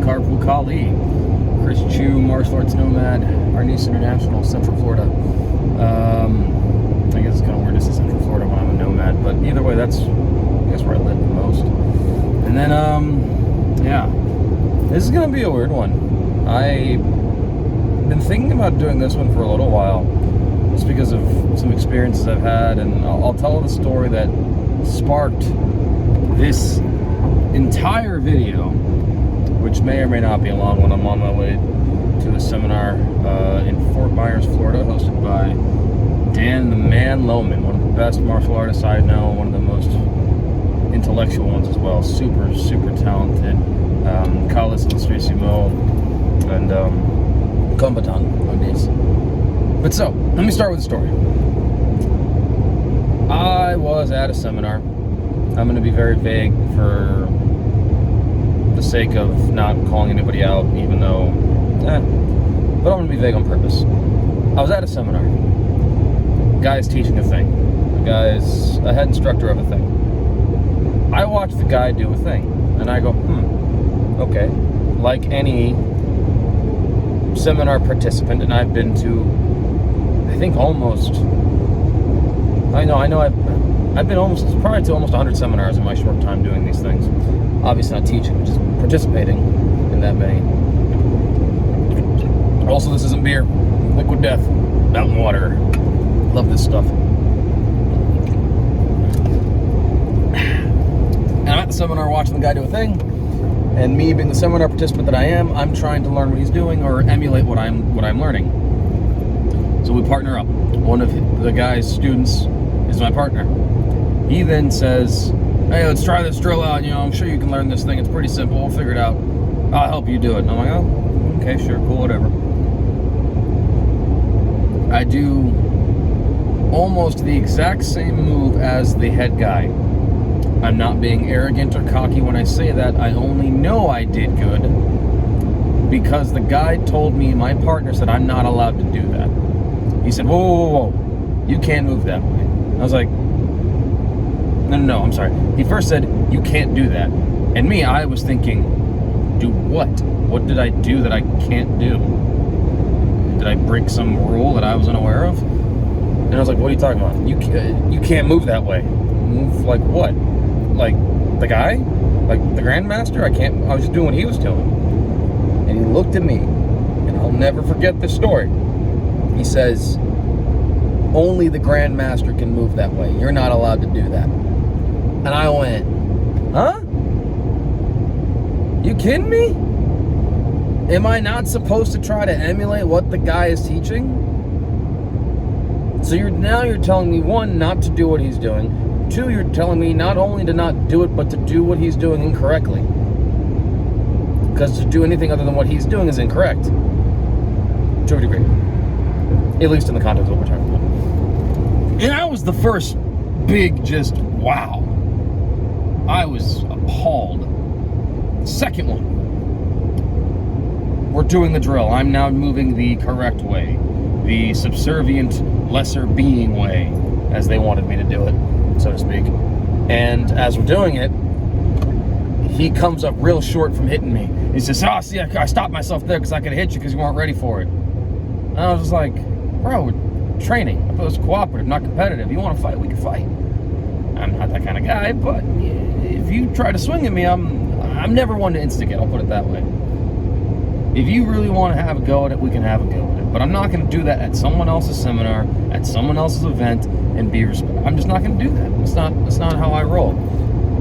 Carpool Kali, Chris Chu, Martial Arts Nomad, Arnis International, Central Florida. I guess it's kind of weird to say Central Florida when I'm a nomad, but either way, that's, I guess, where I live the most. And then, yeah, this is going to be a weird one. I've been thinking about doing this one for a little while, just because of some experiences I've had, and I'll tell the story that sparked this entire video, which may or may not be a long one. I'm on my way to a seminar in Fort Myers, Florida, hosted by Dan the Man Lohman, one of the best martial artists I know, one of the most intellectual ones as well. Super, super talented. Kalis Illustrissimo and Combatant nowadays. But so, let me start with the story. I was at a seminar. I'm going to be very vague for the sake of not calling anybody out, even though, but I'm going to be vague on purpose. I was at a seminar. The guy's teaching a thing. The guy's a head instructor of a thing. I watched the guy do a thing, and I go, okay. Like any seminar participant, and I've been to, I think almost, I've been probably to almost 100 seminars in my short time doing these things. Obviously not teaching, just participating in that many. Also, this isn't beer. Liquid Death, mountain water. Love this stuff. And I'm at the seminar watching the guy do a thing, and me being the seminar participant that I am, I'm trying to learn what he's doing or emulate what I'm learning. So we partner up. One of the guy's students is my partner. He then says, hey, let's try this drill out. I'm sure you can learn this thing. It's pretty simple. We'll figure it out. I'll help you do it. And I'm like, oh, okay, sure, cool, whatever. I do almost the exact same move as the head guy. I'm not being arrogant or cocky when I say that. I only know I did good because the guy told me, my partner said, I'm not allowed to do that. He said, whoa, you can't move that way. I was like, no, I'm sorry. He first said, you can't do that. And me, I was thinking, do what? What did I do that I can't do? Did I break some rule that I was unaware of? And I was like, what are you talking about? You can't move that way. Move like what? Like the guy? Like the Grandmaster? I was just doing what he was doing. And he looked at me, and I'll never forget this story. He says, only the Grandmaster can move that way. You're not allowed to do that. And I went, huh? You kidding me? Am I not supposed to try to emulate what the guy is teaching? So you're telling me, one, not to do what he's doing. Two, you're telling me not only to not do it, but to do what he's doing incorrectly. Because to do anything other than what he's doing is incorrect. To a degree. At least in the context of what we're talking about. And that was the first big just, wow. I was appalled. Second one. We're doing the drill. I'm now moving the correct way. The subservient, lesser being way, as they wanted me to do it, so to speak. And as we're doing it, he comes up real short from hitting me. He says, see, I stopped myself there because I could hit you because you weren't ready for it. And I was just like, bro, we're training. I thought it was cooperative, not competitive. You want to fight, we can fight. I'm not that kind of guy, but if you try to swing at me, I'm never one to instigate, I'll put it that way. If you really want to have a go at it, we can have a go at it. But I'm not going to do that at someone else's seminar, at someone else's event, and be respectful. I'm just not going to do that. That's not how I roll.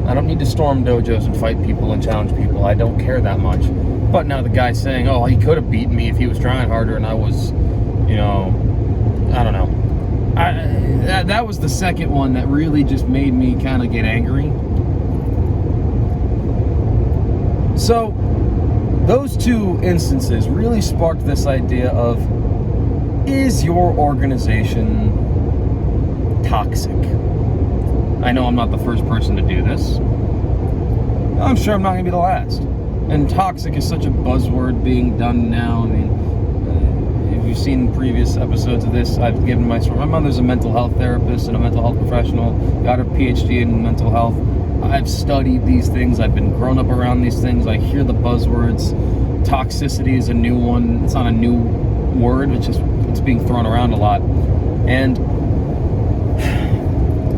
I don't need to storm dojos and fight people and challenge people. I don't care that much. But now the guy's saying, oh, he could have beaten me if he was trying harder, and I was, I don't know. That was the second one that really just made me kind of get angry. So, those two instances really sparked this idea of, is your organization toxic? I know I'm not the first person to do this. I'm sure I'm not going to be the last. And toxic is such a buzzword being done now. I mean, if you've seen previous episodes of this, I've given my story. My mother's a mental health therapist and a mental health professional, got her PhD in mental health. I've studied these things. I've been grown up around these things. I hear the buzzwords. toxicity is a new one. It's not a new word, it's being thrown around a lot. And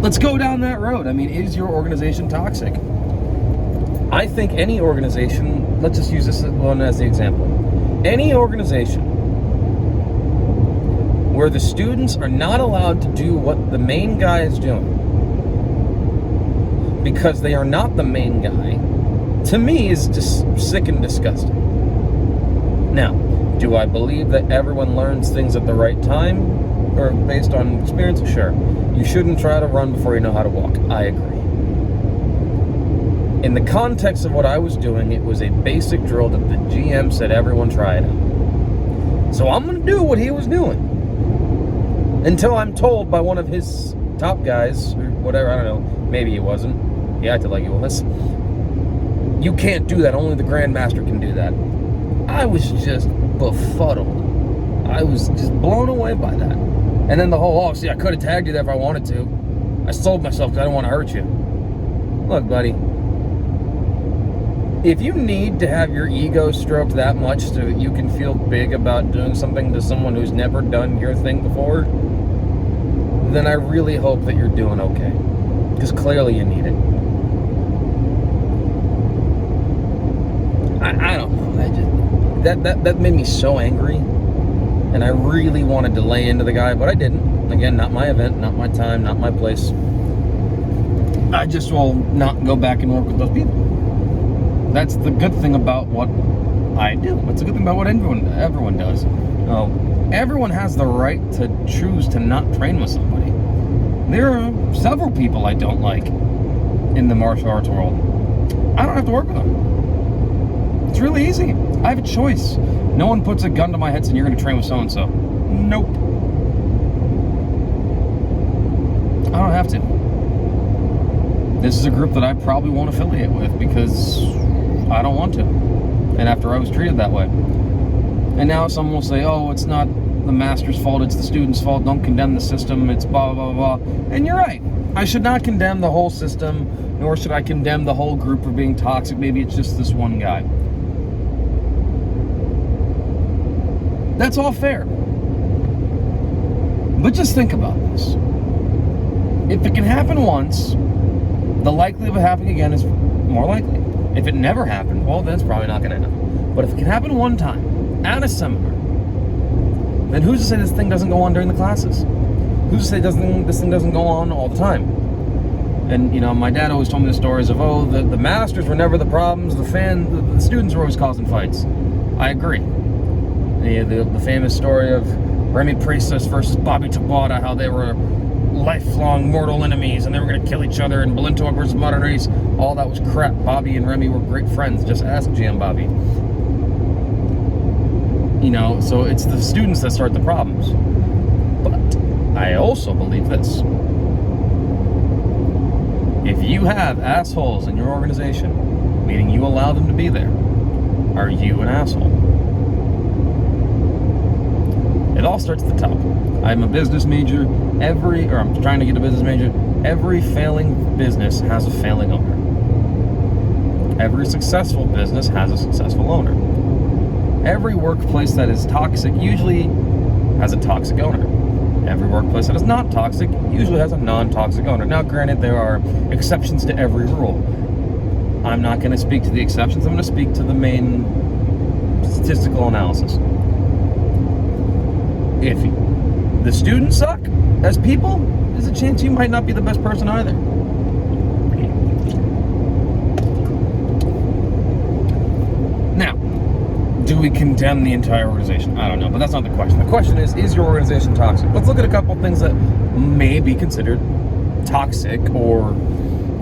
let's go down that road. I mean, is your organization toxic? I think any organization, let's just use this one as the example. Any organization where the students are not allowed to do what the main guy is doing because they are not the main guy, to me is just sick and disgusting. Now, do I believe that everyone learns things at the right time or based on experience? Sure. You shouldn't try to run before you know how to walk. I agree. In the context of what I was doing, it was a basic drill that the GM said everyone try it out. So I'm going to do what he was doing until I'm told by one of his top guys, or whatever, I don't know, maybe he wasn't. He acted like he was. You can't do that. Only the Grandmaster can do that. I was just befuddled. I was just blown away by that. And then the whole, see, I could have tagged you there if I wanted to. I sold myself because I didn't want to hurt you. Look, buddy. If you need to have your ego stroked that much so that you can feel big about doing something to someone who's never done your thing before, then I really hope that you're doing okay. Because clearly you need it. I don't know. That made me so angry. And I really wanted to lay into the guy, but I didn't. Again, not my event, not my time, not my place. I just will not go back and work with those people. That's the good thing about what I do. It's a good thing about what everyone does. Everyone has the right to choose to not train with somebody. There are several people I don't like in the martial arts world. I don't have to work with them. It's really easy. I have a choice. No one puts a gun to my head saying you're going to train with so-and-so. Nope. I don't have to. This is a group that I probably won't affiliate with because I don't want to. And after I was treated that way. And now someone will say, oh, it's not the master's fault, it's the student's fault, don't condemn the system, it's blah, blah, blah, blah. And you're right. I should not condemn the whole system, nor should I condemn the whole group for being toxic. Maybe it's just this one guy. That's all fair. But just think about this. If it can happen once, the likelihood of it happening again is more likely. If it never happened, well, then it's probably not going to happen. But if it can happen one time, at a seminar, then who's to say this thing doesn't go on during the classes? Who's to say this thing doesn't go on all the time? And, my dad always told me the stories of, the masters were never the problems, the students were always causing fights. I agree. The famous story of Remy Priestess versus Bobby Tabata, how they were lifelong mortal enemies and they were going to kill each other, and Balintoak versus Modern Race, all that was crap. Bobby and Remy were great friends. Just ask GM Bobby. So it's the students that start the problems. But I also believe this. If you have assholes in your organization, meaning you allow them to be there, are you an asshole? It all starts at the top. I'm a business major. I'm trying to get a business major. Every failing business has a failing owner. Every successful business has a successful owner. Every workplace that is toxic usually has a toxic owner. Every workplace that is not toxic usually has a non-toxic owner. Now, granted, there are exceptions to every rule. I'm not going to speak to the exceptions. I'm going to speak to the main statistical analysis. If the students suck as people, there's a chance you might not be the best person either. Now, do we condemn the entire organization? I don't know, but that's not the question. The question is your organization toxic? Let's look at a couple of things that may be considered toxic or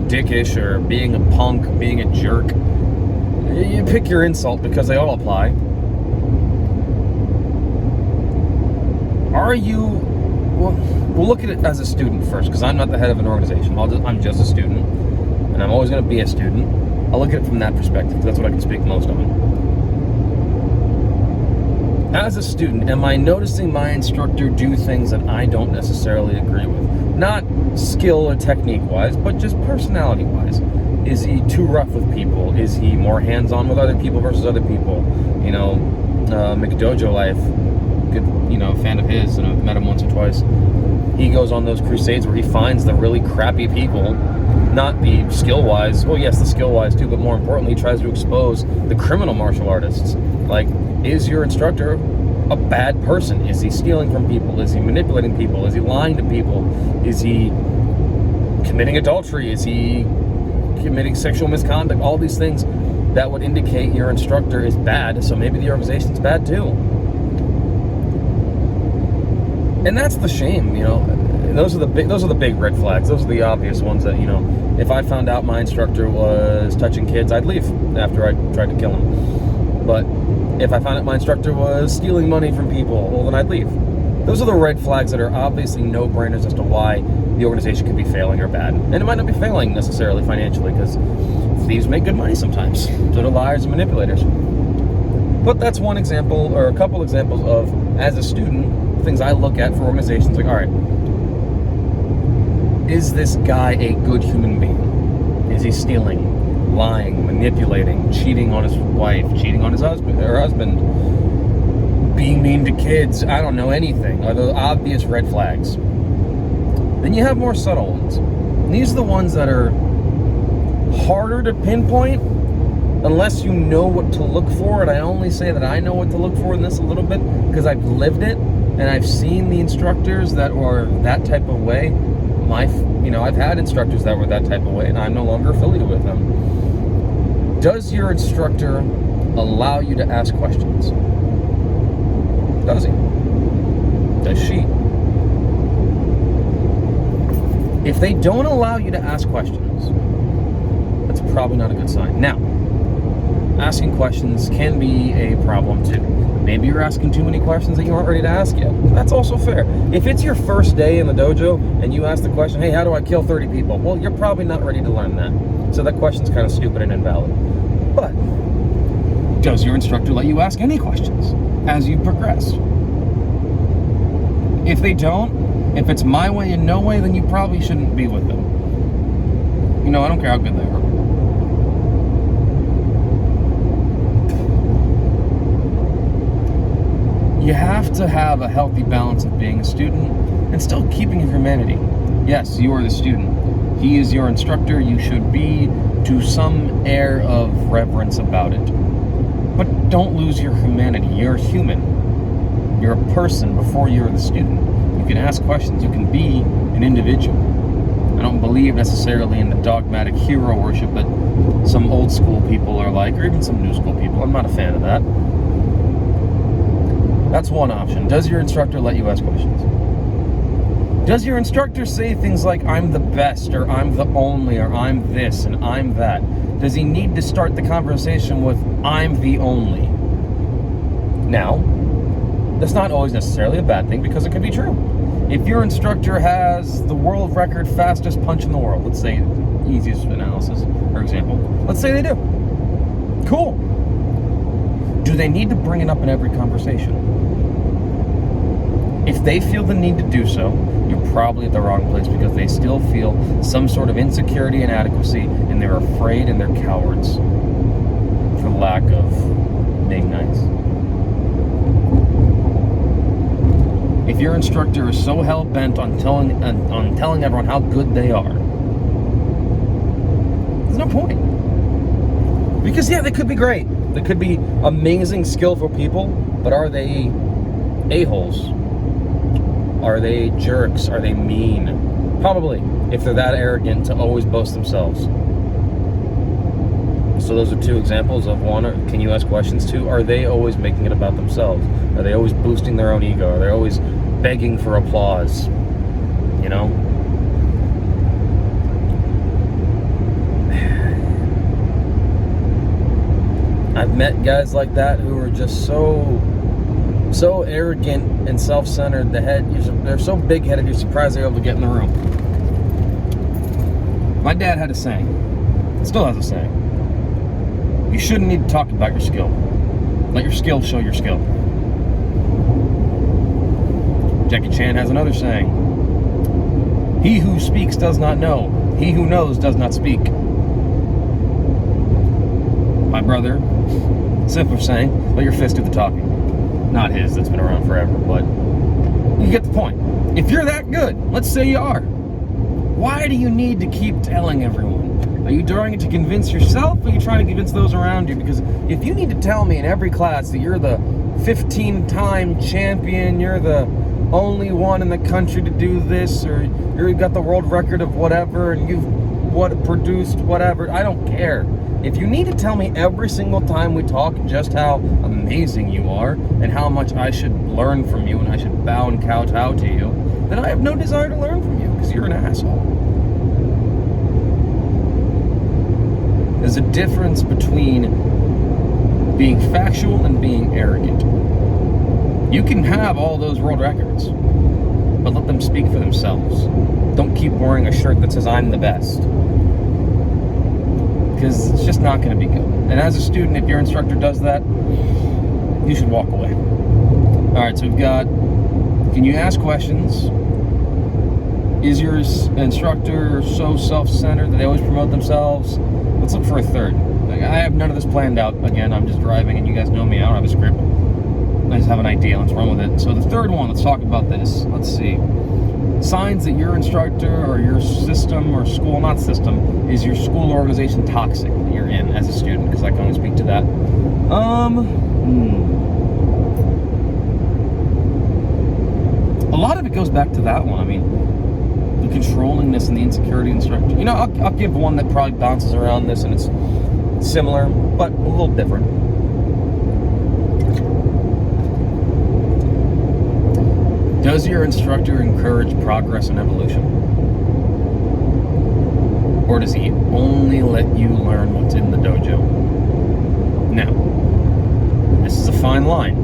dickish or being a punk, being a jerk. You pick your insult because they all apply. Are you, we'll look at it as a student first, because I'm not the head of an organization. I'm just a student, and I'm always going to be a student. I'll look at it from that perspective, because that's what I can speak most on. As a student, am I noticing my instructor do things that I don't necessarily agree with? Not skill or technique-wise, but just personality-wise. Is he too rough with people? Is he more hands-on with other people versus other people? You know, McDojo Life, good, you know, fan of his, and I've met him once or twice. He goes on those crusades where he finds the really crappy people, not the skill-wise, well, yes, the skill-wise too, but more importantly, he tries to expose the criminal martial artists. Like, is your instructor a bad person? Is he stealing from people? Is he manipulating people? Is he lying to people? Is he committing adultery? Is he committing sexual misconduct? All these things that would indicate your instructor is bad, so maybe the organization's bad too. And that's the shame, you know. Those are the big red flags. Those are the obvious ones that, you know, if I found out my instructor was touching kids, I'd leave after I tried to kill him. But if I found out my instructor was stealing money from people, well, then I'd leave. Those are the red flags that are obviously no-brainers as to why the organization could be failing or bad. And it might not be failing necessarily financially, because thieves make good money sometimes. So do liars and manipulators. But that's one example, or a couple examples of, as a student, things I look at for organizations. Like, all right, is this guy a good human being? Is he stealing, lying, manipulating, cheating on his wife, cheating on his husband, being mean to kids? I don't know, anything. Are the obvious red flags? Then you have more subtle ones. And these are the ones that are harder to pinpoint unless you know what to look for. And I only say that I know what to look for in this a little bit because I've lived it and I've seen the instructors that were that type of way. I've had instructors that were that type of way, and I'm no longer affiliated with them. Does your instructor allow you to ask questions? Does he? Does she? If they don't allow you to ask questions, that's probably not a good sign. Now, asking questions can be a problem too. Maybe you're asking too many questions that you aren't ready to ask yet. That's also fair. If it's your first day in the dojo and you ask the question, hey, how do I kill 30 people? Well, you're probably not ready to learn that. So that question's kind of stupid and invalid. But does your instructor let you ask any questions as you progress? If they don't, if it's my way and no way, then you probably shouldn't be with them. You know, I don't care how good they are. You have to have a healthy balance of being a student and still keeping your humanity. Yes, you are the student. He is your instructor. You should be to some air of reverence about it. But don't lose your humanity. You're human. You're a person before you're the student. You can ask questions. You can be an individual. I don't believe necessarily in the dogmatic hero worship that some old school people are like, or even some new school people. I'm not a fan of that. That's one option. Does your instructor let you ask questions? Does your instructor say things like, I'm the best, or I'm the only, or I'm this, and I'm that? Does he need to start the conversation with, I'm the only? Now, that's not always necessarily a bad thing, because it could be true. If your instructor has the world record fastest punch in the world, let's say, easiest analysis, or example, let's say they do. Cool. Do they need to bring it up in every conversation? If they feel the need to do so, you're probably at the wrong place, because they still feel some sort of insecurity and inadequacy, and they're afraid and they're cowards for lack of being nice. If your instructor is so hell-bent on telling everyone how good they are, there's no point. Because, yeah, they could be great. They could be amazing, skillful people, but are they a-holes? Are they jerks? Are they mean? Probably, if they're that arrogant to always boast themselves. So those are two examples of one, can you ask questions? Two, are they always making it about themselves? Are they always boosting their own ego? Are they always begging for applause? You know? I've met guys like that who are just so arrogant and self-centered. They're so big-headed, you're surprised they're able to get in the room. My dad had a saying, still has a saying: you shouldn't need to talk about your skill. Let your skill show your skill. Jackie Chan has another saying: he who speaks does not know. He who knows does not speak. my brother, simpler saying, let your fist do the talking. Not his, that's been around forever, but you get the point. If you're that good, let's say you are, why do you need to keep telling everyone? Are you doing it to convince yourself, or are you trying to convince those around you? Because if you need to tell me in every class that you're the 15-time champion, you're the only one in the country to do this, or you've got the world record of whatever, and you've produced whatever, I don't care. If you need to tell me every single time we talk just how amazing you are and how much I should learn from you and I should bow and kowtow to you, then I have no desire to learn from you because you're an asshole. There's a difference between being factual and being arrogant. You can have all those world records, but let them speak for themselves. Don't keep wearing a shirt that says I'm the best, because it's just not going to be good. And as a student, if your instructor does that, you should walk away. All right, so we've got, can you ask questions? Is your instructor so self-centered that they always promote themselves? Let's look for a third. Like, I have none of this planned out. Again, I'm just driving, and you guys know me. I don't have a script. I just have an idea. Let's run with it. So the third one, let's talk about this. Let's see. Signs that your instructor or your system or school, not system, is your school organization toxic that you're in as a student, because I can only speak to that. A lot of it goes back to that one. I mean, the controllingness and the insecurity instructor. You know, I'll give one that probably bounces around this, and it's similar, but a little different. Does your instructor encourage progress and evolution? Or does he only let you learn what's in the dojo? Now, this is a fine line.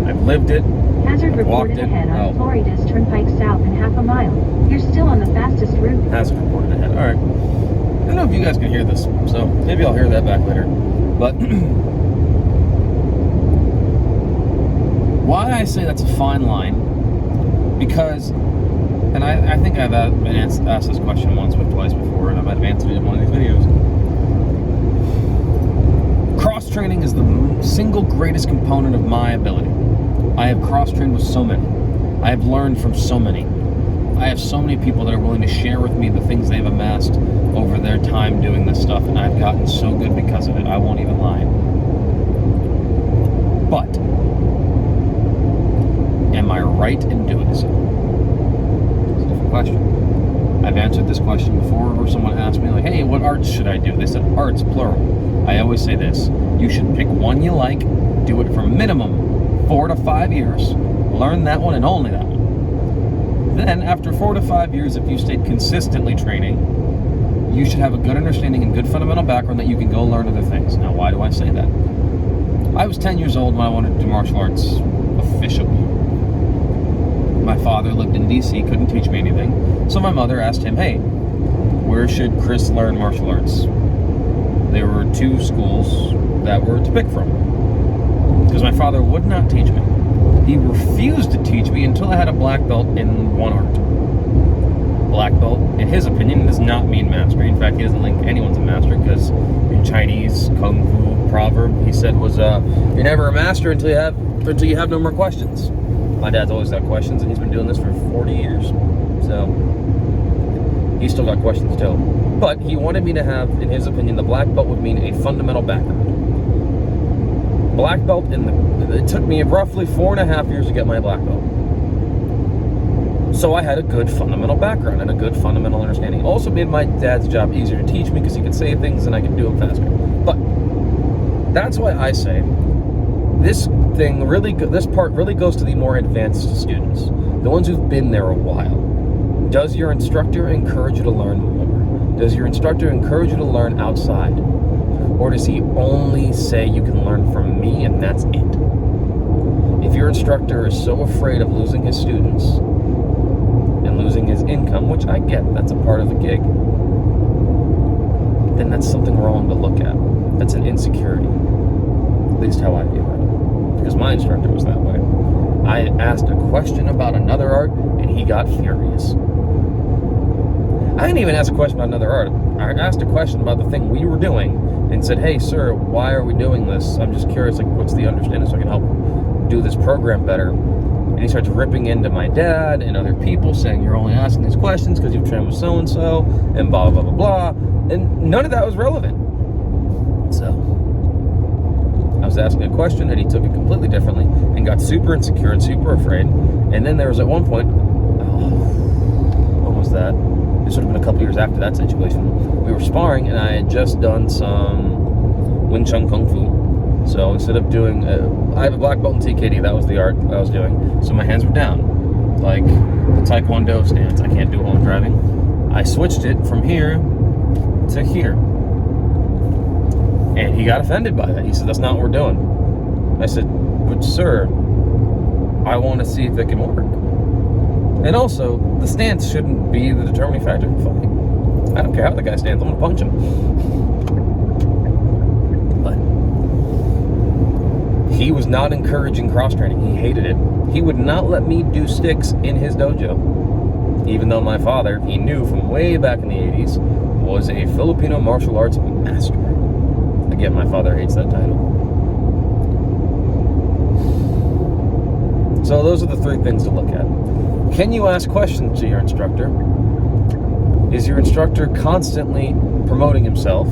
I've lived it. Hazard reported ahead on Florida's Turnpike South in half a mile. You're still on the fastest route. Hazard reported ahead. All right. I don't know if you guys can hear this, so maybe I'll hear that back later. But why I say that's a fine line, because, and I think I've been asked this question once or twice before, and I might have answered it in one of these videos. Cross-training is the single greatest component of my ability. I have cross-trained with so many. I have learned from so many. I have so many people that are willing to share with me the things they've amassed over their time doing this stuff, and I've gotten so good because of it, I won't even lie. But am I right in doing so? It's a different question. I've answered this question before, where someone asked me, like, hey, what arts should I do? They said arts, plural. I always say this. You should pick one you like, do it for minimum 4 to 5 years, learn that one and only that one. Then, after 4 to 5 years, if you stayed consistently training, you should have a good understanding and good fundamental background that you can go learn other things. Now, why do I say that? I was 10 years old when I wanted to do martial arts officially. My father lived in DC, couldn't teach me anything. So my mother asked him, hey, where should Chris learn martial arts? There were 2 schools that were to pick from, because my father would not teach me. He refused to teach me until I had a black belt in one art. Black belt, in his opinion, does not mean mastery. In fact, he doesn't think anyone's a master, because in Chinese Kung Fu proverb, he said was, you're never a master until you have no more questions. My dad's always got questions, and he's been doing this for 40 years. So, he's still got questions too. But he wanted me to have, in his opinion, the black belt would mean a fundamental background. Black belt, it took me roughly 4.5 years to get my black belt. So I had a good fundamental background and a good fundamental understanding. Also made my dad's job easier to teach me, because he could say things and I could do them faster. But that's why I say this part really goes to the more advanced students, the ones who've been there a while. Does your instructor encourage you to learn more? Does your instructor encourage you to learn outside? Or does he only say you can learn from me and that's it? If your instructor is so afraid of losing his students and losing his income, which I get, that's a part of the gig, then that's something wrong to look at. That's an insecurity. At least how I view it. Because my instructor was that way. I asked a question about another art and he got furious. I didn't even ask a question about another art. I asked a question about the thing we were doing and said, hey, sir, why are we doing this? I'm just curious, like, what's the understanding so I can help do this program better? And he starts ripping into my dad and other people, saying, you're only asking these questions because you've trained with so-and-so, and blah, blah, blah, blah. And none of that was relevant. So I was asking a question, and he took it completely differently and got super insecure and super afraid. And then there was at one point, what was that? This would have been a couple years after that situation. We were sparring, and I had just done some Wing Chun Kung Fu. So instead of doing, I have a black belt in TKD, that was the art I was doing. So my hands were down, like the Taekwondo stance. I can't do it while I'm driving. I switched it from here to here. And he got offended by that. He said, that's not what we're doing. I said, but sir, I want to see if it can work. And also, the stance shouldn't be the determining factor of fighting. I don't care how the guy stands, I'm going to punch him. But he was not encouraging cross-training. He hated it. He would not let me do sticks in his dojo. Even though my father, he knew from way back in the 80s, was a Filipino martial arts master. Again, my father hates that title. So those are the three things to look at. Can you ask questions to your instructor? Is your instructor constantly promoting himself?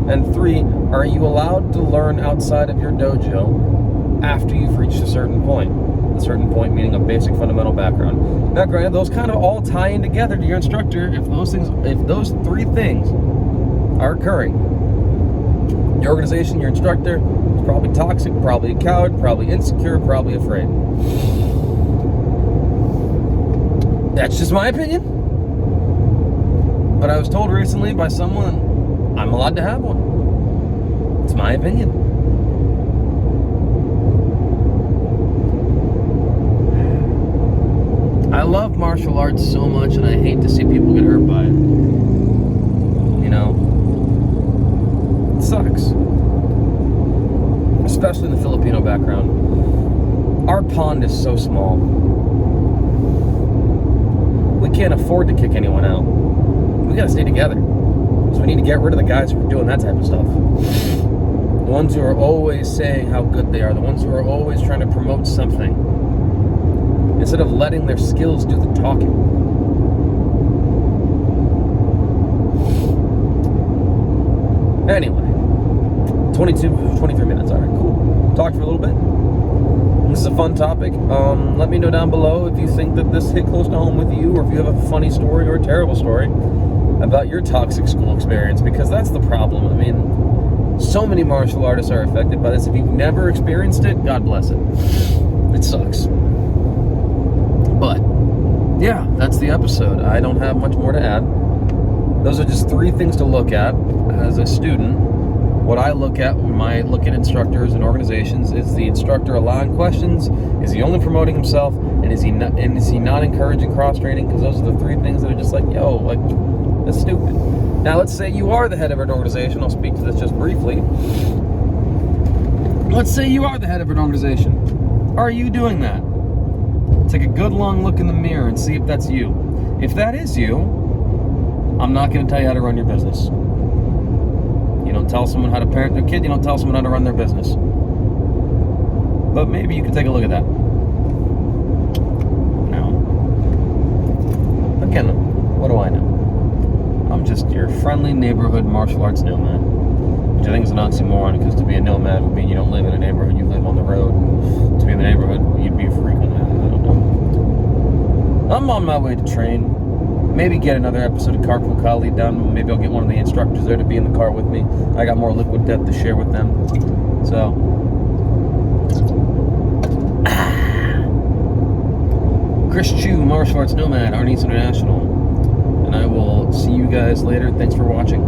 And 3, are you allowed to learn outside of your dojo after you've reached a certain point? A certain point meaning a basic fundamental background. Now granted, those kind of all tie in together to your instructor if those 3 things are occurring. Your organization, your instructor is probably toxic, probably a coward, probably insecure, probably afraid. That's just my opinion. But I was told recently by someone I'm allowed to have one. It's my opinion. I love martial arts so much, and I hate to see people get hurt by it. You know? It sucks. Especially in the Filipino background. Our pond is so small. We can't afford to kick anyone out. We gotta stay together. So we need to get rid of the guys who are doing that type of stuff. The ones who are always saying how good they are. The ones who are always trying to promote something. Instead of letting their skills do the talking. Anyway. 23 minutes. Alright, cool. Talked for a little bit. This is a fun topic. Let me know down below if you think that this hit close to home with you, or if you have a funny story or a terrible story about your toxic school experience, because that's the problem. I mean, so many martial artists are affected by this. If you've never experienced it, God bless it. It sucks. But, yeah, that's the episode. I don't have much more to add. Those are just 3 things to look at as a student. What I look at when I look at instructors and organizations is the instructor allowing questions, is he only promoting himself, and is he not encouraging cross-training? Because those are the 3 things that are just like, yo, like, that's stupid. Now, let's say you are the head of an organization. I'll speak to this just briefly. Let's say you are the head of an organization. Are you doing that? Take a good long look in the mirror and see if that's you. If that is you, I'm not going to tell you how to run your business. You don't tell someone how to parent their kid, you don't tell someone how to run their business. But maybe you could take a look at that. Now, again, what do I know? I'm just your friendly neighborhood martial arts nomad. Which I think is an oxymoron, because to be a nomad would mean you don't live in a neighborhood, you live on the road. To be in the neighborhood, you'd be a frequent. I don't know. I'm on my way to train. Maybe get another episode of Carpool Kali done. Maybe I'll get one of the instructors there to be in the car with me. I got more liquid death to share with them. So. Chris Chu, Martial Arts Nomad, Arnis International. And I will see you guys later. Thanks for watching.